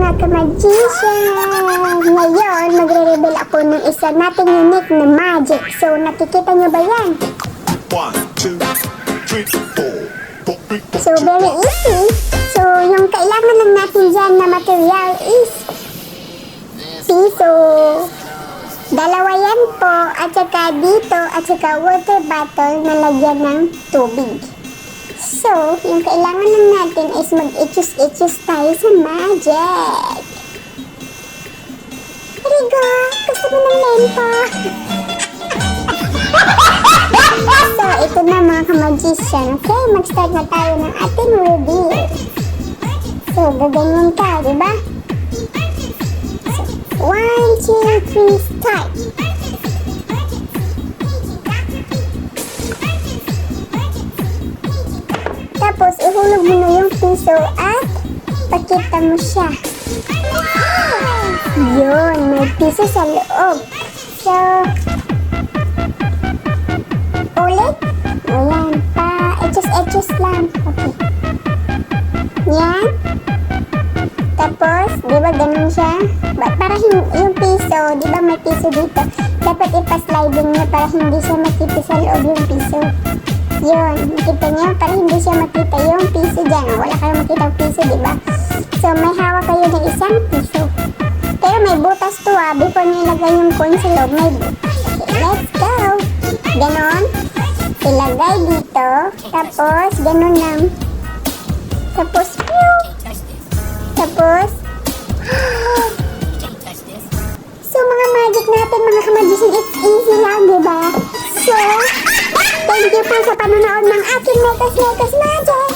mga ka-magician! Ngayon, magre-reveal ako ng isa nating unique na magic. So, nakikita nyo ba yan? 1, 2, 3, 4. So, very easy. So, yung kailangan lang natin dyan na material is piso. Dalawa yan po, at saka dito, at saka water bottle na lagyan ng tubig. So, yung kailangan lang natin is mag-itchus-itchus tayo sa magic. Rigo, gusto mo ng lento? So, ito na mga ka-magician. Okay, mag-start na tayo ng ating reveal. So, gaganyan ka, diba? So, 1, 2, 3, start! Tapos, ihulog mo na yung piso at pakita mo siya. Yun, may piso sa loob. So, ulit. Ayan, pa-etchos-etchos lang. Okay. Yan. Tapos, di ba ganun siya? Para yung piso, di ba may piso dito? Dapat ipa-sliding niya para hindi siya makita sa loob yung piso. Yun, makita niyo, para hindi siya makita yung piso dyan. Wala kayong makita yung piso, di ba? So, may hawak kayo ng isang piso. Pero may butas to before niyo ilagay yung coin sa loob, may butas. Okay, let's go! Ganon. Ilagay dito. Tapos, ganon lang. Tapos, pew! Tapos, so, mga magic natin, mga ka-magician, it's easy lang, di ba? So, thank you po sa panonood ng aking Mekas Magic!